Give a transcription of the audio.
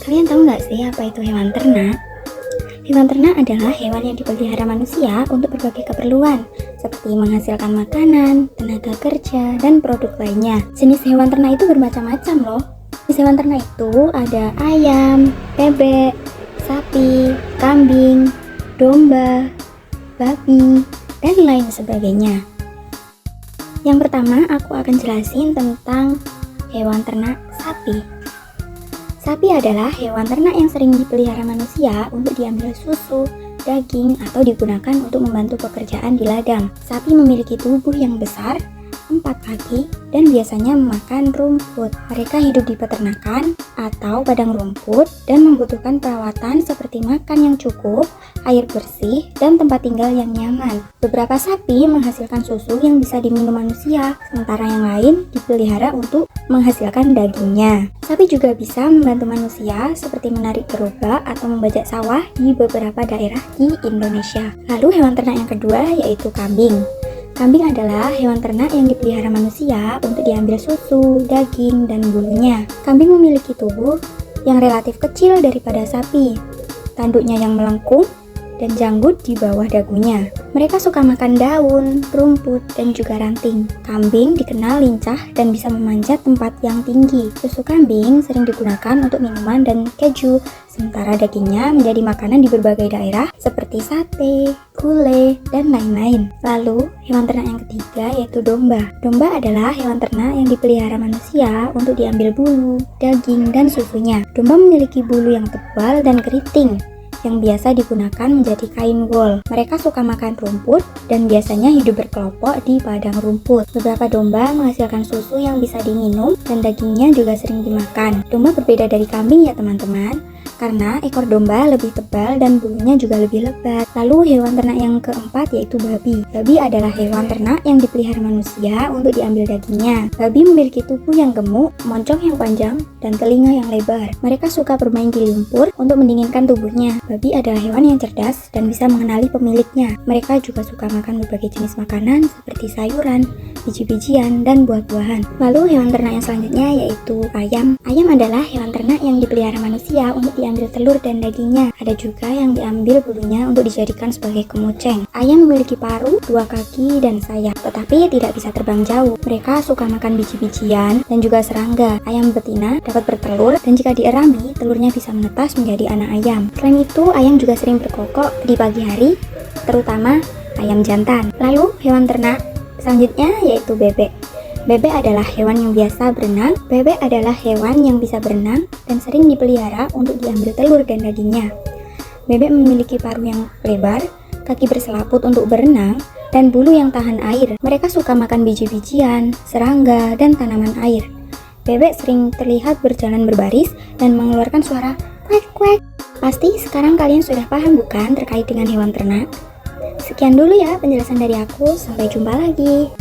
Kalian tahu nggak sih apa itu hewan ternak? Hewan ternak adalah hewan yang dipelihara manusia untuk berbagai keperluan, seperti menghasilkan makanan, tenaga kerja, dan produk lainnya. Jenis hewan ternak itu bermacam-macam loh. Jenis hewan ternak itu ada ayam, bebek, sapi, kambing, domba, babi, dan lain sebagainya. Yang pertama, aku akan jelasin tentang hewan ternak sapi. Sapi adalah hewan ternak yang sering dipelihara manusia untuk diambil susu, daging, atau digunakan untuk membantu pekerjaan di ladang. Sapi memiliki tubuh yang besar, 4 kaki, dan biasanya memakan rumput. Mereka hidup di peternakan atau padang rumput dan membutuhkan perawatan seperti makan yang cukup, air bersih, dan tempat tinggal yang nyaman. Beberapa sapi menghasilkan susu yang bisa diminum manusia, sementara yang lain dipelihara untuk menghasilkan dagingnya. Sapi juga bisa membantu manusia seperti menarik gerobak atau membajak sawah di beberapa daerah di Indonesia. Lalu hewan ternak yang kedua yaitu kambing. Kambing adalah hewan ternak yang dipelihara manusia untuk diambil susu, daging, dan bulunya. Kambing memiliki tubuh yang relatif kecil daripada sapi, tanduknya yang melengkung, dan janggut di bawah dagunya. Mereka suka makan daun, rumput, dan juga ranting. Kambing dikenal lincah dan bisa memanjat tempat yang tinggi. Susu kambing sering digunakan untuk minuman dan keju, sementara dagingnya menjadi makanan di berbagai daerah seperti sate, gulai, dan lain-lain. Lalu, hewan ternak yang ketiga yaitu domba. Domba adalah hewan ternak yang dipelihara manusia untuk diambil bulu, daging, dan susunya. Domba memiliki bulu yang tebal dan keriting, yang biasa digunakan menjadi kain wol. Mereka suka makan rumput dan biasanya hidup berkelompok di padang rumput. Beberapa domba menghasilkan susu yang bisa diminum dan dagingnya juga sering dimakan. Domba berbeda dari kambing ya teman-teman, karena ekor domba lebih tebal dan bulunya juga lebih lebat. Lalu hewan ternak yang keempat yaitu babi. Babi adalah hewan ternak yang dipelihara manusia untuk diambil dagingnya. Babi memiliki tubuh yang gemuk, moncong yang panjang, dan telinga yang lebar. Mereka suka bermain di lumpur untuk mendinginkan tubuhnya. Babi adalah hewan yang cerdas dan bisa mengenali pemiliknya. Mereka juga suka makan berbagai jenis makanan seperti sayuran, biji-bijian, dan buah-buahan. Lalu hewan ternak yang selanjutnya yaitu ayam. Ayam adalah hewan ternak yang dipelihara manusia untuk diambil telur dan dagingnya. Ada juga yang diambil bulunya untuk dijadikan sebagai kemuceng. Ayam memiliki paruh, 2 kaki, dan sayap, tetapi tidak bisa terbang jauh. Mereka suka makan biji-bijian dan juga serangga. Ayam betina dapat bertelur dan jika dierami, telurnya bisa menetas menjadi anak ayam. Selain itu, ayam juga sering berkokok di pagi hari, terutama ayam jantan. Lalu, hewan ternak selanjutnya yaitu bebek. Bebek adalah hewan yang biasa berenang. Bebek adalah hewan yang bisa berenang dan sering dipelihara untuk diambil telur dan dagingnya. Bebek memiliki paruh yang lebar, kaki berselaput untuk berenang, dan bulu yang tahan air. Mereka suka makan biji-bijian, serangga, dan tanaman air. Bebek sering terlihat berjalan berbaris dan mengeluarkan suara kwek-kwek. Pasti sekarang kalian sudah paham bukan terkait dengan hewan ternak? Sekian dulu ya penjelasan dari aku, sampai jumpa lagi.